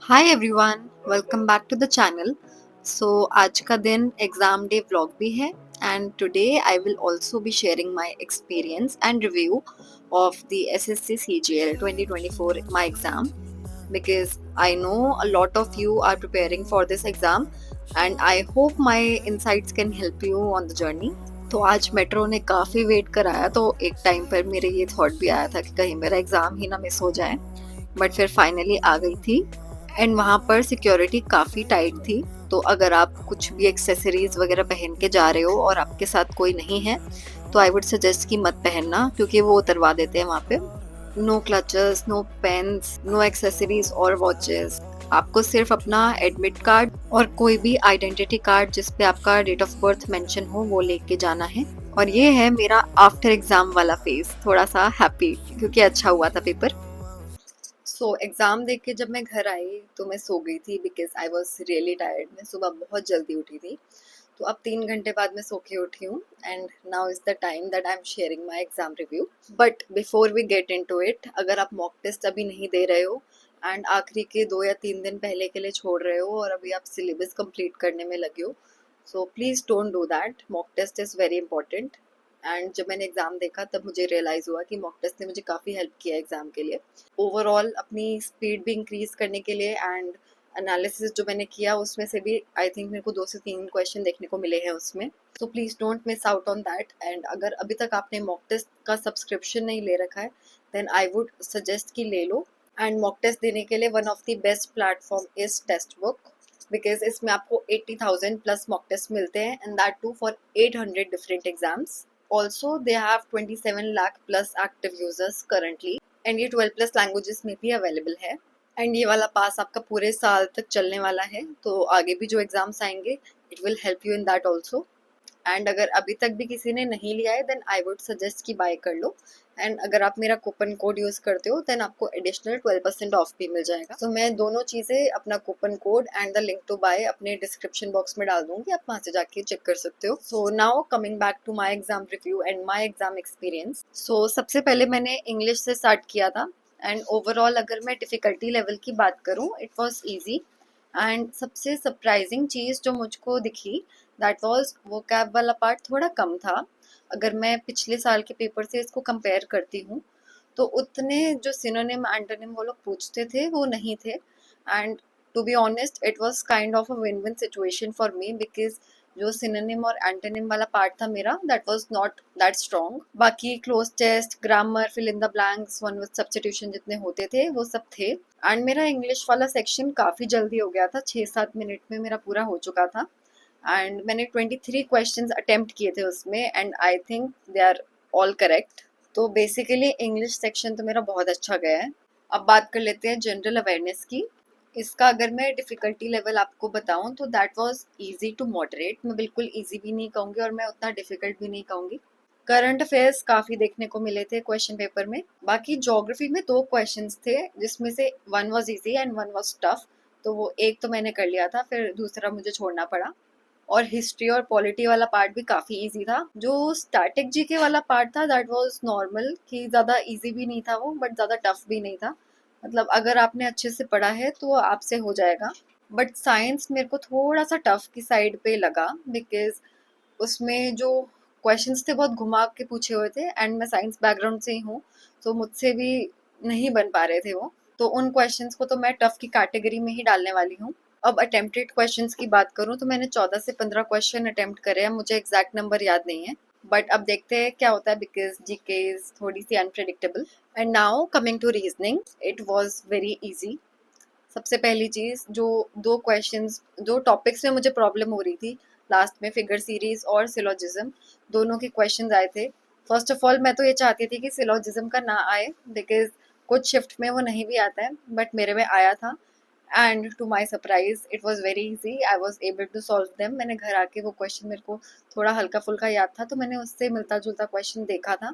Hi everyone, welcome back to the channel. आज का दिन एग्जाम डे व्लॉग भी है and today I will also be sharing my experience and review of the SSC CGL 2024 my exam because I know a lot of you are preparing for this exam and I hope my insights can help you on the journey। तो आज metro ने काफ़ी wait कराया तो एक time पर मेरे ये थॉट भी आया था कि कहीं मेरा एग्ज़ाम ही ना मिस हो जाए, बट फिर फाइनली आ गई थी। एंड वहाँ पर सिक्योरिटी काफ़ी टाइट थी, तो अगर आप कुछ भी एक्सेसरीज वगैरह पहन के जा रहे हो और आपके साथ कोई नहीं है तो आई वुड सजेस्ट कि मत पहनना, क्योंकि वो उतरवा देते हैं वहाँ पे। No clutches, no pens, no accessories और वॉचेस। आपको सिर्फ अपना एडमिट कार्ड और कोई भी आइडेंटिटी कार्ड जिसपे आपका डेट ऑफ बर्थ मेंशन हो वो लेके जाना है। और ये है मेरा आफ्टर एग्जाम वाला फेज, थोड़ा सा हैप्पी क्योंकि अच्छा हुआ था पेपर। एग्ज़ाम देख के जब मैं घर आई तो मैं सो गई थी because I was really tired. मैं सुबह बहुत जल्दी उठी थी, तो अब 3 घंटे बाद मैं सो के उठी हूँ and now is the time that I am sharing my exam review. But before we get into it, अगर आप मॉक टेस्ट अभी नहीं दे रहे हो एंड आखिरी के 2 या 3 दिन पहले के लिए छोड़ रहे हो और अभी आप सिलेबस कंप्लीट करने में लगे हो, so please don't do that. Mock test is very important. And जब मैंने एग्ज़ाम देखा तब मुझे रियलाइज़ हुआ कि मॉक टेस्ट ने मुझे काफ़ी हेल्प किया एग्ज़ाम के लिए, ओवरऑल अपनी स्पीड भी इंक्रीज़ करने के लिए। एंड एनालिसिस जो मैंने किया उसमें से भी आई थिंक मेरे को 2 से 3 क्वेश्चन देखने को मिले हैं उसमें, सो please don't miss out on that. And अगर अभी तक आपने मॉक टेस्ट का सब्सक्रिप्शन नहीं ले रखा है देन आई वुड सजेस्ट कि ले लो। एंड मॉक टेस्ट देने के लिए one of the best platform is Testbook, because इसमें आपको 80,000 प्लस मॉक टेस्ट मिलते हैं and that too for 800 different exams. Also, they have 27 lakh plus active users currently and ये 12 प्लस लैंग्वेजेस में भी अवेलेबल है। एंड ये वाला पास आपका पूरे साल तक चलने वाला है, तो आगे भी जो एग्जाम्स आएंगे it will help you in that also. And अगर अभी तक भी किसी ने नहीं लिया है देन आई वुड सजेस्ट कि बाय कर लो। एंड अगर आप मेरा कूपन कोड यूज़ करते हो देन आपको एडिशनल 12% ऑफ भी मिल जाएगा। सो मैं दोनों चीज़ें, अपना coupon code and the link to buy, अपने डिस्क्रिप्शन बॉक्स में डाल दूंगी, आप वहाँ से जाके चेक कर सकते हो। So now coming back to my exam review and my exam experience. सबसे पहले मैंने इंग्लिश से स्टार्ट किया था एंड ओवरऑल अगर मैं डिफ़िकल्टी लेवल की बात करूँ इट वॉज ईजी। एंड सबसे सरप्राइजिंग चीज़ जो मुझको दिखी दैट वाज वोकैब वाला पार्ट थोड़ा कम था। अगर मैं पिछले साल के पेपर से इसको कंपेयर करती हूँ तो उतने जो सिनोनिम एंटोनिम वो लोग पूछते थे वो नहीं थे। And to be honest it was kind of a win win situation for me, because जो सिनोनिम और एंटोनिम वाला पार्ट था मेरा that was not that strong. बाकी cloze test, grammar, fill in the blanks, one word substitution जितने होते थे वो सब थे। एंड मेरा इंग्लिश वाला सेक्शन काफ़ी जल्दी हो गया था, 6-7 मिनट में मेरा पूरा हो चुका था। एंड मैंने 23 क्वेश्चंस अटेम्प्ट किए थे उसमें and I think they are all correct. तो बेसिकली इंग्लिश सेक्शन तो मेरा बहुत अच्छा गया है। अब बात कर लेते हैं जनरल अवेयरनेस की। इसका अगर मैं डिफ़िकल्टी लेवल आपको बताऊं तो that was easy to moderate. मैं बिल्कुल इजी भी नहीं कहूँगी और मैं उतना डिफ़िकल्ट भी नहीं कहूँगी। करंट अफेयर्स काफ़ी देखने को मिले थे क्वेश्चन पेपर में। बाकी ज्योग्राफी में 2 क्वेश्चंस थे जिसमें से one was easy and one was tough, तो वो एक तो मैंने कर लिया था, फिर दूसरा मुझे छोड़ना पड़ा। और हिस्ट्री और पॉलिटी वाला पार्ट भी काफ़ी इजी था। जो स्टैटिक जीके वाला पार्ट था दैट वाज नॉर्मल, कि ज़्यादा इजी भी नहीं था वो बट ज़्यादा टफ भी नहीं था। मतलब अगर आपने अच्छे से पढ़ा है तो वो आपसे हो जाएगा। बट साइंस मेरे को थोड़ा सा टफ की साइड पे लगा, बिकॉज उसमें जो क्वेश्चंस थे बहुत घुमा के पूछे हुए थे एंड मैं साइंस बैकग्राउंड से ही हूँ, तो मुझसे भी नहीं बन पा रहे थे वो। तो उन क्वेश्चंस को तो मैं टफ की कैटेगरी में ही डालने वाली हूँ। अब अटेम्प्टेड क्वेश्चंस की बात करूँ तो मैंने 14 से 15 क्वेश्चन अटेम्प्ट करे हैं, मुझे एग्जैक्ट नंबर याद नहीं है बट अब देखते हैं क्या होता है, बिकॉज जीके इज थोड़ी सी unpredictable. And now coming to reasoning, it was very easy. सबसे पहली चीज़, जो 2 क्वेश्चंस, दो टॉपिक्स में मुझे प्रॉब्लम हो रही थी लास्ट में, फिगर सीरीज और सिलोजिज्म, दोनों के क्वेश्चंस आए थे। फर्स्ट ऑफ ऑल मैं तो ये चाहती थी कि सिलोजिज्म का ना आए, बिकॉज कुछ शिफ्ट में वो नहीं भी आता है बट मेरे में आया था। And to my surprise it was very easy, I was able to solve them. मैंने घर आके वो क्वेश्चन, मेरे को थोड़ा हल्का फुल्का याद था तो मैंने उससे मिलता जुलता क्वेश्चन देखा था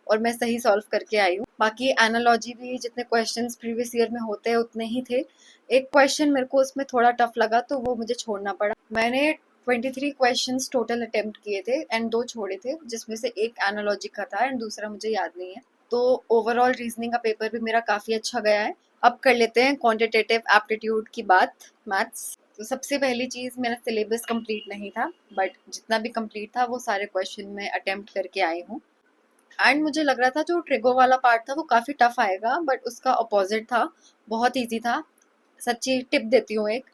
और मैं सही सॉल्व करके आई हूँ। बाकी एनालॉजी भी जितने क्वेश्चंस प्रीवियस ईयर में होते हैं उतने ही थे। एक क्वेश्चन मेरे को उसमें थोड़ा टफ लगा तो वो मुझे छोड़ना पड़ा। मैंने 23 क्वेश्चंस टोटल अटेम्प्ट किए थे एंड 2 छोड़े थे, जिसमें से एक एनालॉजी का था एंड दूसरा मुझे याद नहीं है। तो ओवरऑल रीजनिंग का पेपर भी मेरा काफ़ी अच्छा गया है। अब कर लेते हैं क्वांटिटेटिव एप्टीट्यूड की बात, मैथ्स। तो सबसे पहली चीज़, मेरा सिलेबस कंप्लीट नहीं था, बट जितना भी कंप्लीट था वो सारे क्वेश्चन मैं अटेम्प्ट करके आई हूँ। एंड मुझे लग रहा था जो ट्रिगो वाला पार्ट था वो काफ़ी टफ आएगा, बट उसका अपोजिट था, बहुत ईजी था। सच्ची टिप देती हूँ एक,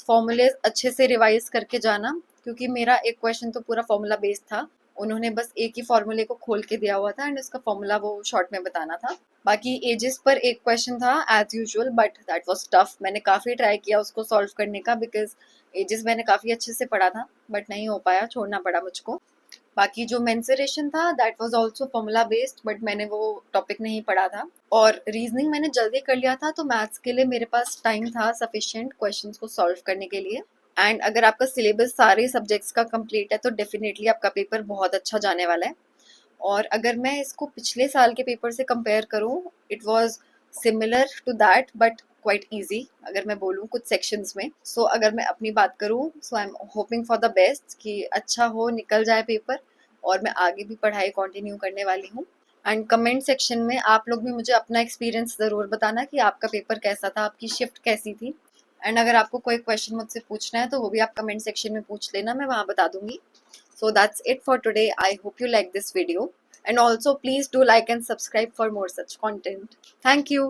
फॉर्मूले अच्छे से रिवाइज करके जाना, क्योंकि मेरा एक क्वेश्चन तो पूरा फॉर्मूला बेस्ड था। उन्होंने बस एक ही फॉर्मूले को खोल के दिया हुआ था एंड उसका फॉर्मूला वो शॉर्ट में बताना था। बाकी एजेस पर एक क्वेश्चन था as usual, but that was tough. मैंने काफ़ी ट्राई किया उसको सॉल्व करने का, बिकॉज एजेस मैंने काफ़ी अच्छे से पढ़ा था, बट नहीं हो पाया, छोड़ना पड़ा मुझको। बाकी जो मेंसुरेशन था that was also formula based, but मैंने वो टॉपिक नहीं पढ़ा था। और रीजनिंग मैंने जल्दी कर लिया था, तो मैथ्स के लिए मेरे पास टाइम था सफिशिएंट क्वेश्चंस को सॉल्व करने के लिए। एंड अगर आपका सिलेबस सारे सब्जेक्ट्स का कंप्लीट है तो डेफिनेटली आपका पेपर बहुत अच्छा जाने वाला है। और अगर मैं इसको पिछले साल के पेपर से कंपेयर करूं, it was similar to that but quite easy, अगर मैं बोलूं कुछ सेक्शंस में। सो अगर मैं अपनी बात करूं, so I am hoping for the best कि अच्छा हो, निकल जाए पेपर, और मैं आगे भी पढ़ाई कंटिन्यू करने वाली हूँ। एंड कमेंट सेक्शन में आप लोग भी मुझे अपना एक्सपीरियंस ज़रूर बताना कि आपका पेपर कैसा था, आपकी शिफ्ट कैसी थी। एंड अगर आपको कोई क्वेश्चन मुझसे पूछना है तो वो भी आप कमेंट सेक्शन में पूछ लेना, मैं वहाँ बता दूंगी। So that's it for today. I hope you like this video. And also please do like and subscribe for more such content. Thank you.